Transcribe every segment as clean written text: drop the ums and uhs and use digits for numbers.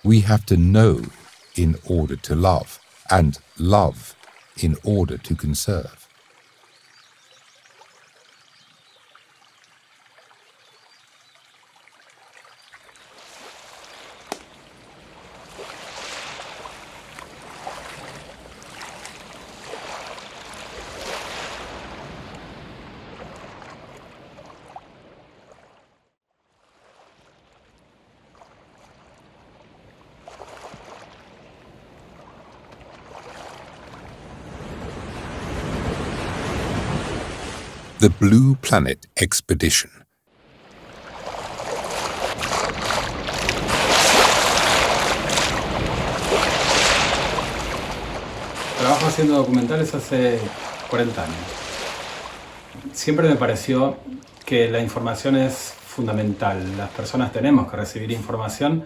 We have to know in order to love, and love in order to conserve. The Blue Planet Expedition. Trabajo haciendo documentales hace 40 años. Siempre me pareció que la información es fundamental. Las personas tenemos que recibir información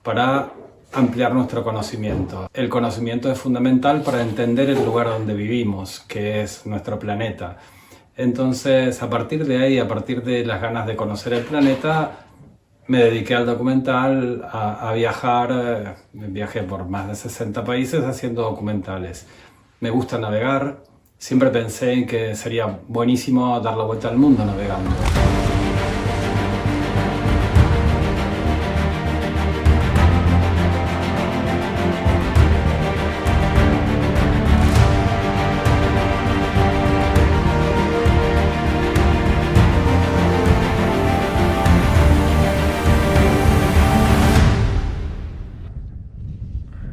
para ampliar nuestro conocimiento. El conocimiento es fundamental para entender el lugar donde vivimos, que es nuestro planeta. Entonces, a partir de ahí, a partir de las ganas de conocer el planeta, me dediqué al documental, a viajar. Viajé por más de 60 países haciendo documentales. Me gusta navegar. Siempre pensé en que sería buenísimo dar la vuelta al mundo navegando.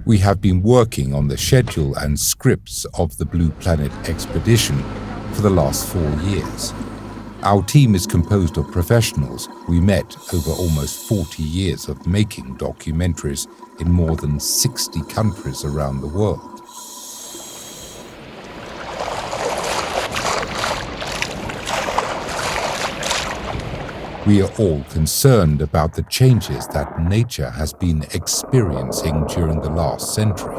We have been working on the schedule and scripts of the Blue Planet Expedition for the last 4 years. Our team is composed of professionals we met over almost 40 years of making documentaries in more than 60 countries around the world. We are all concerned about the changes that nature has been experiencing during the last century.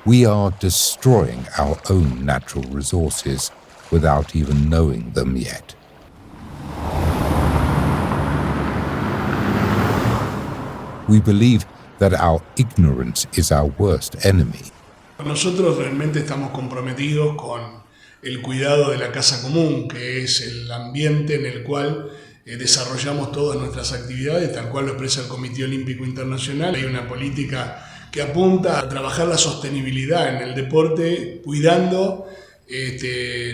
We are destroying our own natural resources without even knowing them yet. We believe that our ignorance is our worst enemy. Nosotros realmente estamos comprometidos con el cuidado de la casa común, que es el ambiente en el cual desarrollamos todas nuestras actividades, tal cual lo expresa el Comité Olímpico Internacional. Hay una política que apunta a trabajar la sostenibilidad en el deporte, cuidando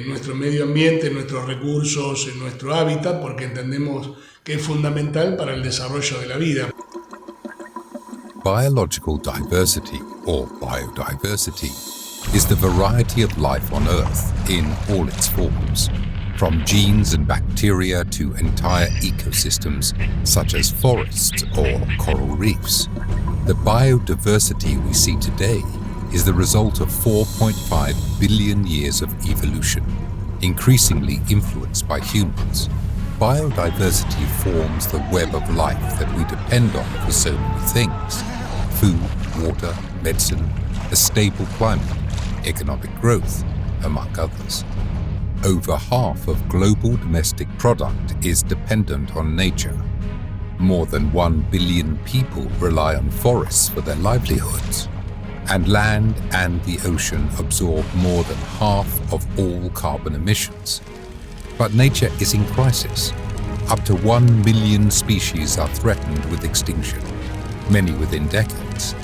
nuestro medio ambiente, nuestros recursos, nuestro hábitat, porque entendemos que es fundamental para el desarrollo de la vida. Biological diversity, or biodiversity, is the variety of life on Earth in all its forms, from genes and bacteria to entire ecosystems such as forests or coral reefs. The biodiversity we see today is the result of 4.5 billion years of evolution, increasingly influenced by humans. Biodiversity forms the web of life that we depend on for so many things: food, water, medicine, a stable climate, economic growth, among others. Over half of global domestic product is dependent on nature. More than 1 billion people rely on forests for their livelihoods. And land and the ocean absorb more than half of all carbon emissions. But nature is in crisis. Up to 1 million species are threatened with extinction, many within decades.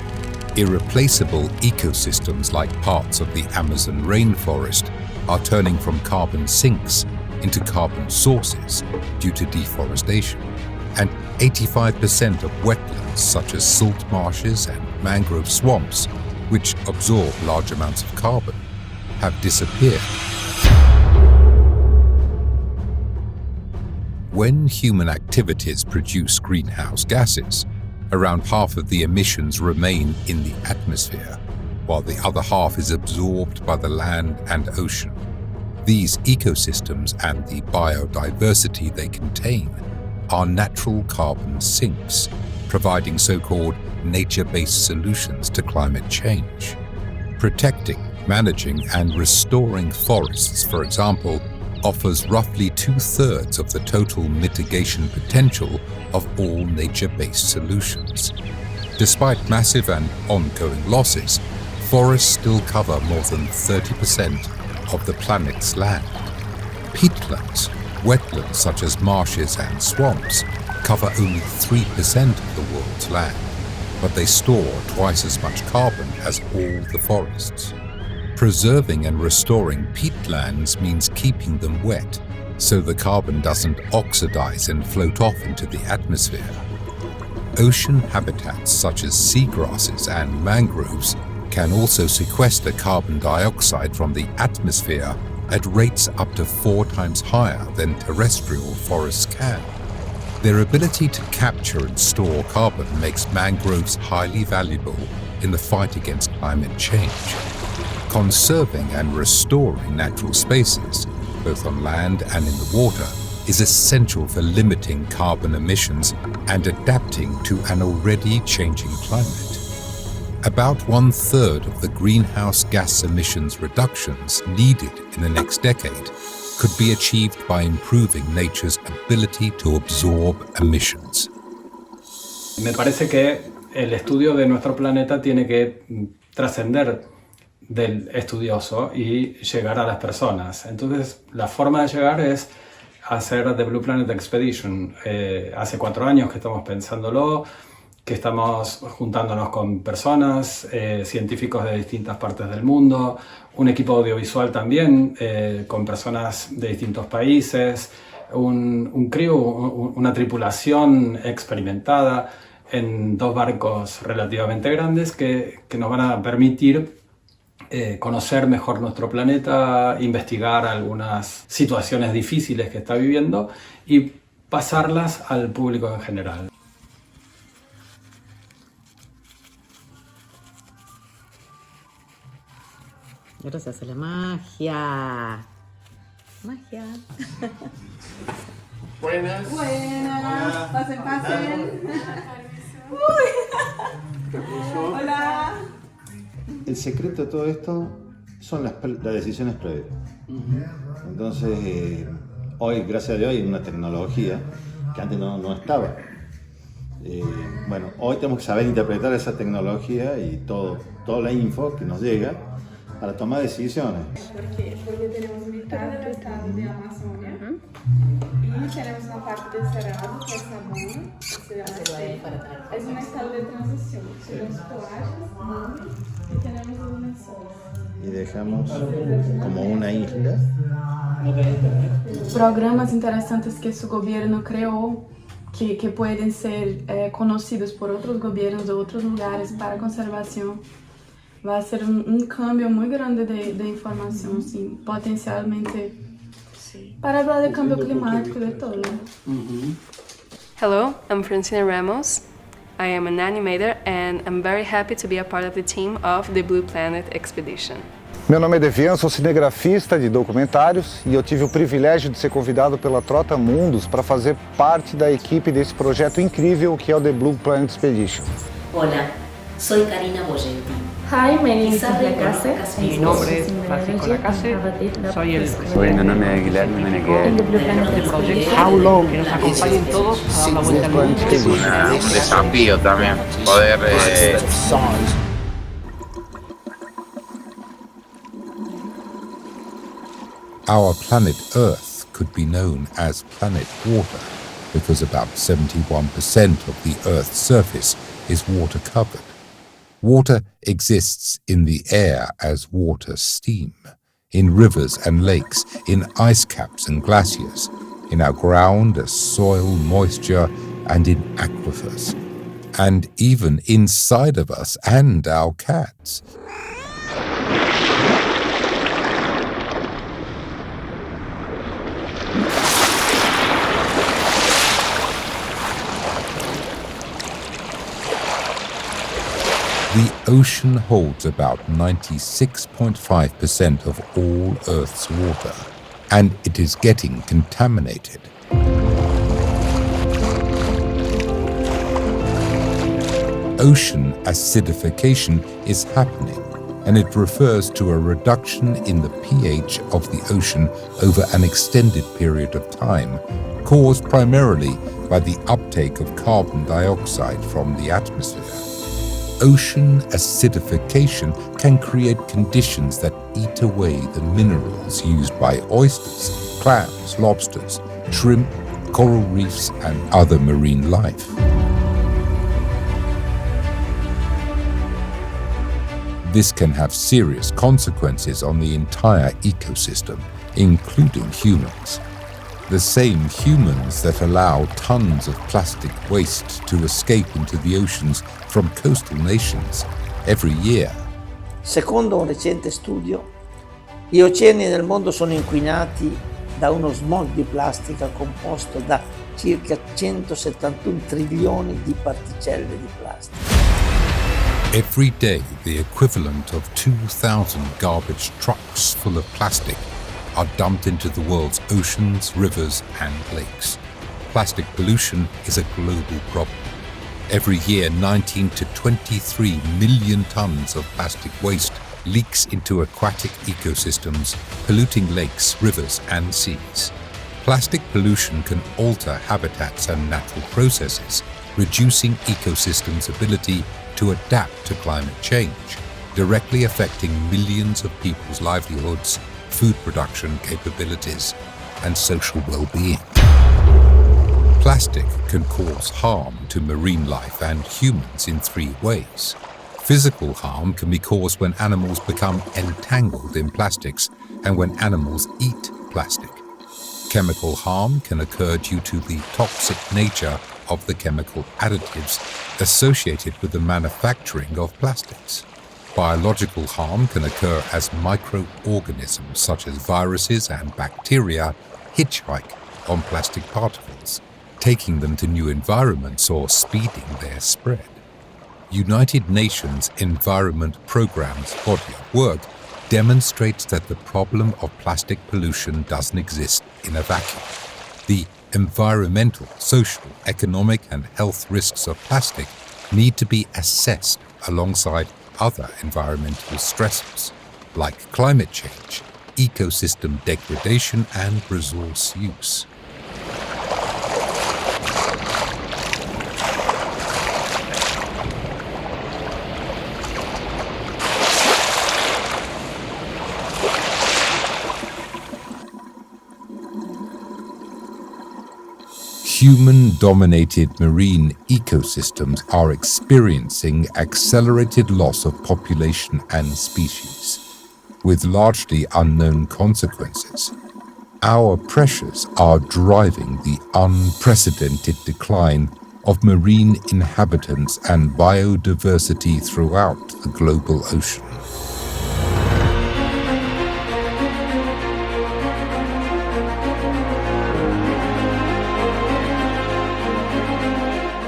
Irreplaceable ecosystems like parts of the Amazon rainforest are turning from carbon sinks into carbon sources due to deforestation. And 85% of wetlands such as salt marshes and mangrove swamps, which absorb large amounts of carbon, have disappeared. When human activities produce greenhouse gases, around half of the emissions remain in the atmosphere, while the other half is absorbed by the land and ocean. These ecosystems and the biodiversity they contain are natural carbon sinks, providing so-called nature-based solutions to climate change. Protecting, managing, and restoring forests, for example, offers roughly 2/3 of the total mitigation potential of all nature-based solutions. Despite massive and ongoing losses, forests still cover more than 30% of the planet's land. Peatlands, wetlands such as marshes and swamps, cover only 3% of the world's land, but they store twice as much carbon as all the forests. Preserving and restoring peatlands means keeping them wet, so the carbon doesn't oxidize and float off into the atmosphere. Ocean habitats such as seagrasses and mangroves can also sequester carbon dioxide from the atmosphere at rates up to 4 times higher than terrestrial forests can. Their ability to capture and store carbon makes mangroves highly valuable in the fight against climate change. Conserving and restoring natural spaces, both on land and in the water, is essential for limiting carbon emissions and adapting to an already changing climate. About 1/3 of the greenhouse gas emissions reductions needed in the next decade could be achieved by improving nature's ability to absorb emissions. Me parece que el estudio de nuestro planeta tiene que trascender del estudioso y llegar a las personas. Entonces, la forma de llegar es hacer The Blue Planet Expedition. Hace 4 años que estamos pensándolo, que estamos juntándonos con personas, científicos de distintas partes del mundo, un equipo audiovisual también, con personas de distintos países, un crew, una tripulación experimentada en 2 barcos relativamente grandes que nos van a permitir conocer mejor nuestro planeta, investigar algunas situaciones difíciles que está viviendo y pasarlas al público en general. Y ahora se hace la magia. Magia. Buenas. Buenas. Pasen, pasen. Hola. El secreto de todo esto son las decisiones previas. Entonces, hoy, gracias a Dios, hay una tecnología que antes no estaba. Bueno, hoy tenemos que saber interpretar esa tecnología y toda la info que nos llega para tomar decisiones. Porque tenemos mitad del estado de Amazonia y tenemos una parte cerrada que es Sabana. Es un estado de transición. Tenemos playas y tenemos los lençóis. Y dejamos como una isla. Programas interesantes que su gobierno creó que pueden ser conocidos por otros gobiernos de otros lugares para conservación. Va a ser un cambio muy grande de información, sí, potencialmente, para hablar del cambio climático y de todo. Hello, I'm Francina Ramos. I am an animator and I'm very happy to be a part of the team of the Blue Planet Expedition. Meu nome é Devian, sou cinegrafista de documentários e eu tive o privilégio de ser convidado pela Trota Mundos para fazer parte da equipe desse projeto incrível que é o The Blue Planet Expedition. Hola, soy Karina Boyenti. Hi, my name is Lacase. Mi nombre es Francisco Lacase, soy el Soy Nanone Aguilar, How Long, que nos acompañen todos a dar la vuelta al mundo. Es un desafío también poder Our planet Earth could be known as planet water because about 71% of the Earth's surface is water covered. Water exists in the air as water steam, in rivers and lakes, in ice caps and glaciers, in our ground as soil moisture, and in aquifers, and even inside of us and our cats. The ocean holds about 96.5% of all Earth's water, and it is getting contaminated. Ocean acidification is happening, and it refers to a reduction in the pH of the ocean over an extended period of time, caused primarily by the uptake of carbon dioxide from the atmosphere. Ocean acidification can create conditions that eat away the minerals used by oysters, clams, lobsters, shrimp, coral reefs, and other marine life. This can have serious consequences on the entire ecosystem, including humans. The same humans that allow tons of plastic waste to escape into the oceans from coastal nations every year. Secondo un recente studio, gli oceani nel mondo sono inquinati da uno smog di plastica composto da circa 171 trilioni di particelle di plastica. Every day, the equivalent of 2,000 garbage trucks full of plastic are dumped into the world's oceans, rivers, and lakes. Plastic pollution is a global problem. Every year, 19 to 23 million tons of plastic waste leaks into aquatic ecosystems, polluting lakes, rivers, and seas. Plastic pollution can alter habitats and natural processes, reducing ecosystems' ability to adapt to climate change, directly affecting millions of people's livelihoods, food production capabilities, and social well-being. Plastic can cause harm to marine life and humans in 3 ways. Physical harm can be caused when animals become entangled in plastics and when animals eat plastic. Chemical harm can occur due to the toxic nature of the chemical additives associated with the manufacturing of plastics. Biological harm can occur as microorganisms such as viruses and bacteria hitchhike on plastic particles, taking them to new environments or speeding their spread. United Nations Environment Programme's body of work demonstrates that the problem of plastic pollution doesn't exist in a vacuum. The environmental, social, economic, and health risks of plastic need to be assessed alongside other environmental stressors, like climate change, ecosystem degradation, and resource use. Human-dominated marine ecosystems are experiencing accelerated loss of population and species, with largely unknown consequences. Our pressures are driving the unprecedented decline of marine inhabitants and biodiversity throughout the global ocean.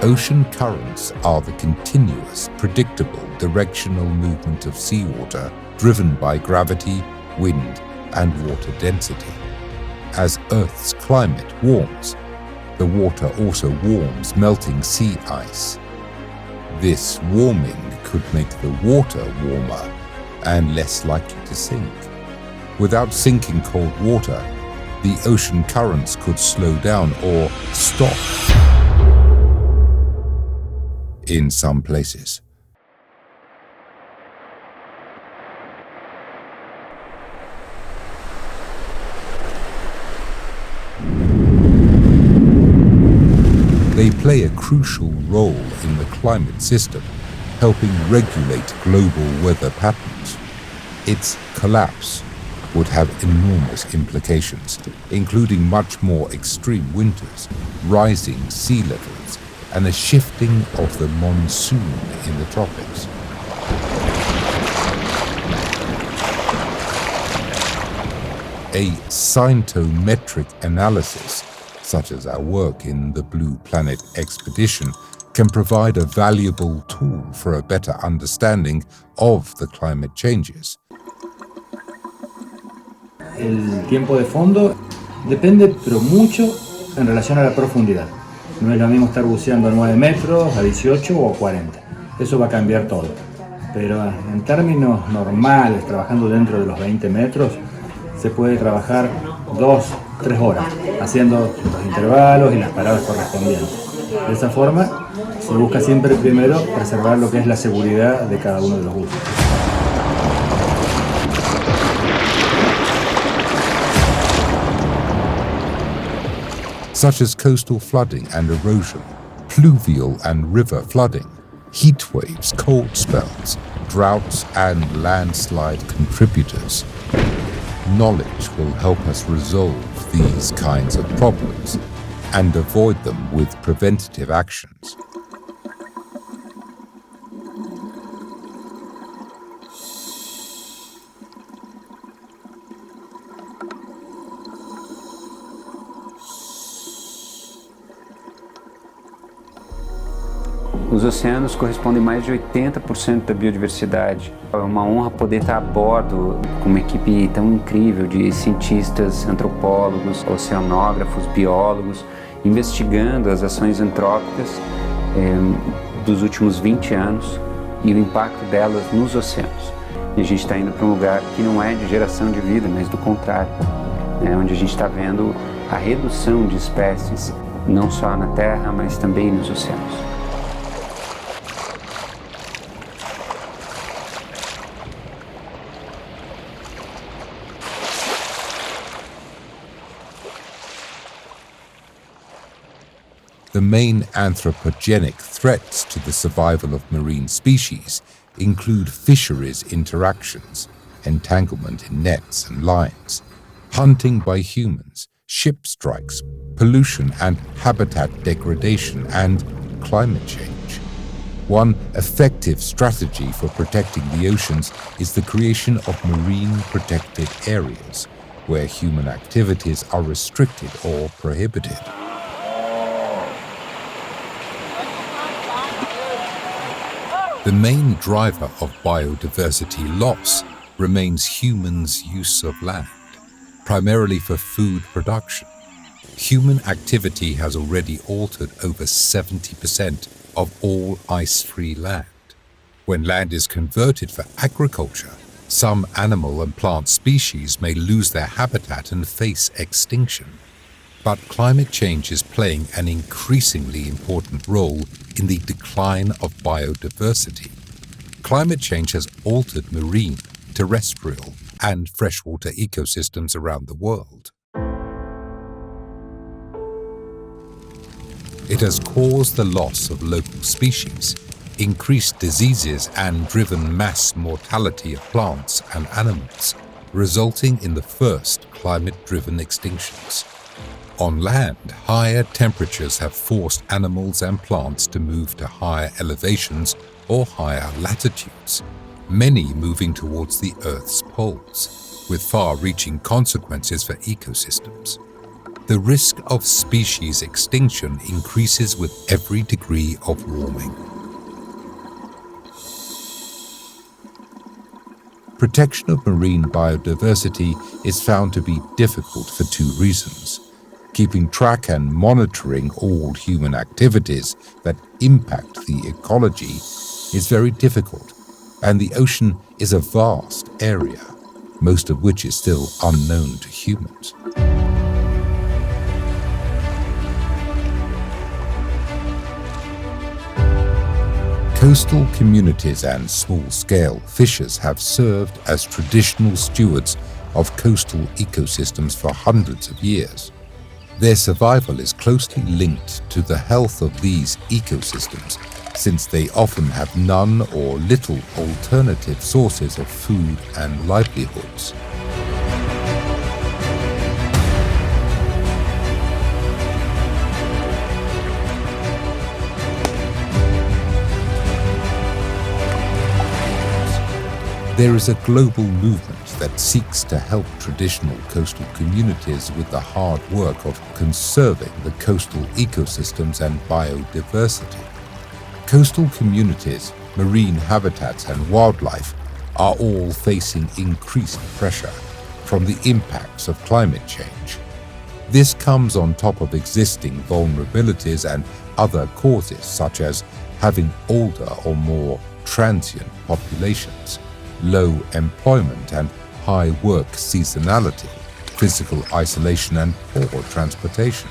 Ocean currents are the continuous, predictable, directional movement of seawater driven by gravity, wind, and water density. As Earth's climate warms, the water also warms melting sea ice. This warming could make the water warmer and less likely to sink. Without sinking cold water, the ocean currents could slow down or stop in some places. They play a crucial role in the climate system, helping regulate global weather patterns. Its collapse would have enormous implications, including much more extreme winters, rising sea levels, and a shifting of the monsoon in the tropics. A scientometric analysis, such as our work in the Blue Planet expedition, can provide a valuable tool for a better understanding of the climate changes. El tiempo de fondo depende, pero mucho, en relación a la profundidad. No es lo mismo estar buceando a 9 metros, a 18 o a 40. Eso va a cambiar todo. pero en términos normales, trabajando dentro de los 20 metros, se puede trabajar 2-3 horas, haciendo los intervalos y las paradas correspondientes. De esa forma, se busca siempre primero preservar lo que es la seguridad de cada uno de los buzos. Such as coastal flooding and erosion, pluvial and river flooding, heat waves, cold spells, droughts, and landslide contributors. Knowledge will help us resolve these kinds of problems and avoid them with preventative actions. Os oceanos correspondem a mais de 80% da biodiversidade. É uma honra poder estar a bordo com uma equipe tão incrível de cientistas, antropólogos, oceanógrafos, biólogos, investigando as ações antrópicas dos últimos 20 anos e o impacto delas nos oceanos. E a gente está indo para um lugar que não é de geração de vida, mas do contrário, onde a gente está vendo a redução de espécies, não só na Terra, mas também nos oceanos. The main anthropogenic threats to the survival of marine species include fisheries interactions, entanglement in nets and lines, hunting by humans, ship strikes, pollution and habitat degradation, and climate change. One effective strategy for protecting the oceans is the creation of marine protected areas, where human activities are restricted or prohibited. The main driver of biodiversity loss remains humans' use of land, primarily for food production. Human activity has already altered over 70% of all ice-free land. When land is converted for agriculture, some animal and plant species may lose their habitat and face extinction. But climate change is playing an increasingly important role in the decline of biodiversity. Climate change has altered marine, terrestrial, and freshwater ecosystems around the world. It has caused the loss of local species, increased diseases, and driven mass mortality of plants and animals, resulting in the first climate-driven extinctions. On land, higher temperatures have forced animals and plants to move to higher elevations or higher latitudes, many moving towards the Earth's poles, with far-reaching consequences for ecosystems. The risk of species extinction increases with every degree of warming. Protection of marine biodiversity is found to be difficult for two reasons. Keeping track and monitoring all human activities that impact the ecology is very difficult, and the ocean is a vast area, most of which is still unknown to humans. Coastal communities and small-scale fishers have served as traditional stewards of coastal ecosystems for hundreds of years. Their survival is closely linked to the health of these ecosystems, since they often have none or little alternative sources of food and livelihoods. There is a global movement that seeks to help traditional coastal communities with the hard work of conserving the coastal ecosystems and biodiversity. Coastal communities, marine habitats, and wildlife are all facing increased pressure from the impacts of climate change. This comes on top of existing vulnerabilities and other causes, such as having older or more transient populations, low employment and high work seasonality, physical isolation and poor transportation.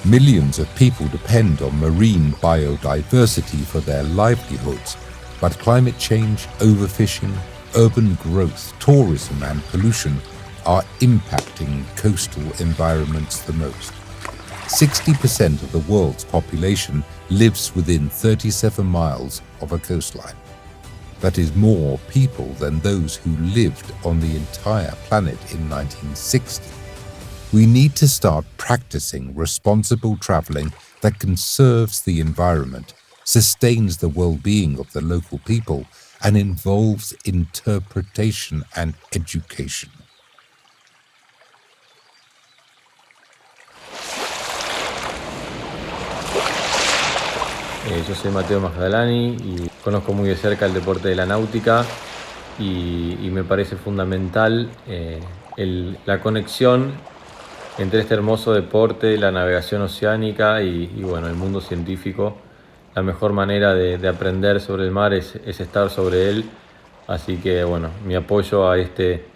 Millions of people depend on marine biodiversity for their livelihoods, but climate change, overfishing, urban growth, tourism and pollution are impacting coastal environments the most. 60% of the world's population lives within 37 miles of a coastline. That is more people than those who lived on the entire planet in 1960. We need to start practicing responsible traveling that conserves the environment, sustains the well-being of the local people, and involves interpretation and education. Yo soy Mateo Magdalani y conozco muy de cerca el deporte de la náutica y me parece fundamental la conexión entre este hermoso deporte, la navegación oceánica y bueno, el mundo científico. La mejor manera de aprender sobre el mar es estar sobre él, así que bueno, mi apoyo a este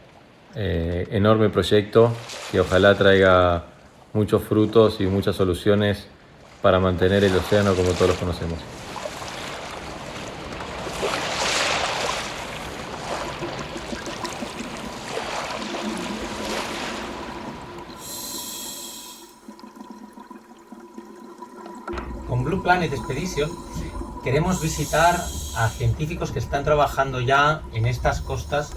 enorme proyecto que ojalá traiga muchos frutos y muchas soluciones para mantener el océano como todos los conocemos. Con Blue Planet Expedition queremos visitar a científicos que están trabajando ya en estas costas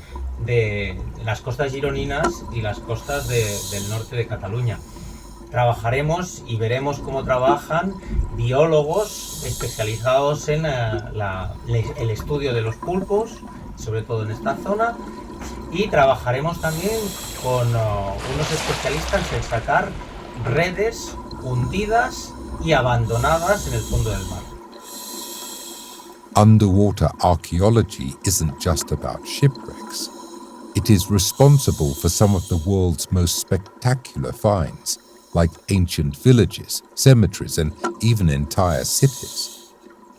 de las costas gironinas y las costas del norte de Cataluña. Trabajaremos y veremos cómo trabajan biólogos especializados en el estudio de los pulpos, sobre todo en esta zona, y trabajaremos también con unos especialistas en sacar redes hundidas y abandonadas en el fondo del mar. Underwater archaeology isn't just about shipwrecks. It is responsible for some of the world's most spectacular finds, like ancient villages, cemeteries, and even entire cities.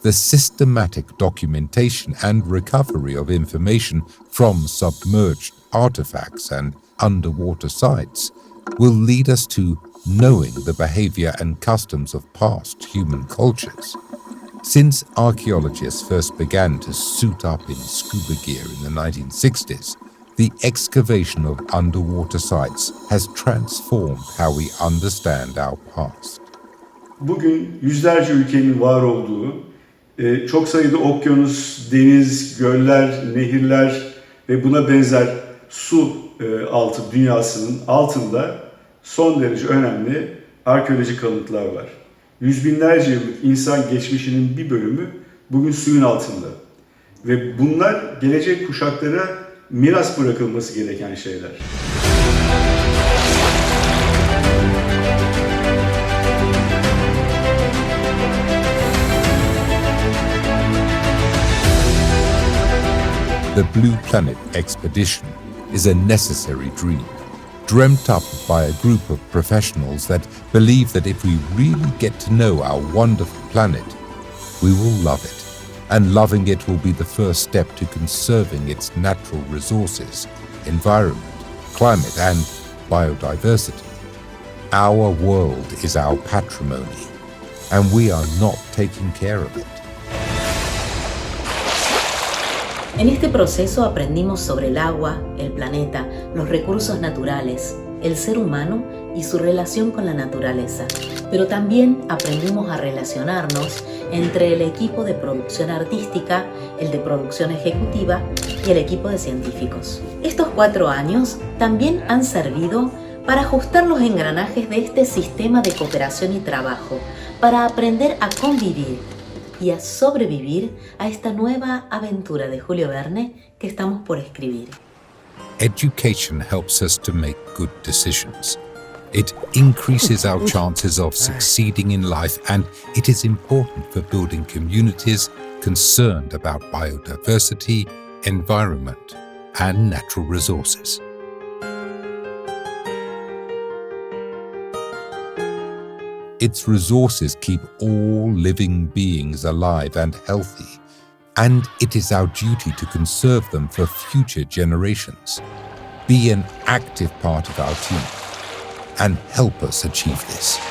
The systematic documentation and recovery of information from submerged artifacts and underwater sites will lead us to knowing the behavior and customs of past human cultures. Since archaeologists first began to suit up in scuba gear in the 1960s, the excavation of underwater sites has transformed how we understand our past. Bugün yüzlerce ülkenin var olduğu, çok sayıda okyanus, deniz, göller, nehirler ve buna benzer su altı dünyasının altında son derece önemli arkeolojik kalıntılar var. Yüz binlerce yıllık insan geçmişinin bir bölümü bugün suyun altında. Ve bunlar gelecek kuşaklara miras bırakılması gereken şeyler. The Blue Planet expedition is a necessary dream, dreamt up by a group of professionals that believe that if we really get to know our wonderful planet, we will love it. And loving it will be the first step to conserving its natural resources, environment, climate, and biodiversity. Our world is our patrimony, and we are not taking care of it. En este proceso aprendimos sobre el agua, el planeta, los recursos naturales, el ser humano y su relación con la naturaleza. Pero también aprendimos a relacionarnos entre el equipo de producción artística, el de producción ejecutiva y el equipo de científicos. Estos 4 años también han servido para ajustar los engranajes de este sistema de cooperación y trabajo, para aprender a convivir y a sobrevivir a esta nueva aventura de Julio Verne que estamos por escribir. Education helps us to make good decisions. It increases our chances of succeeding in life, and it is important for building communities concerned about biodiversity, environment, and natural resources. Its resources keep all living beings alive and healthy. and it is our duty to conserve them for future generations. Be an active part of our team and help us achieve this.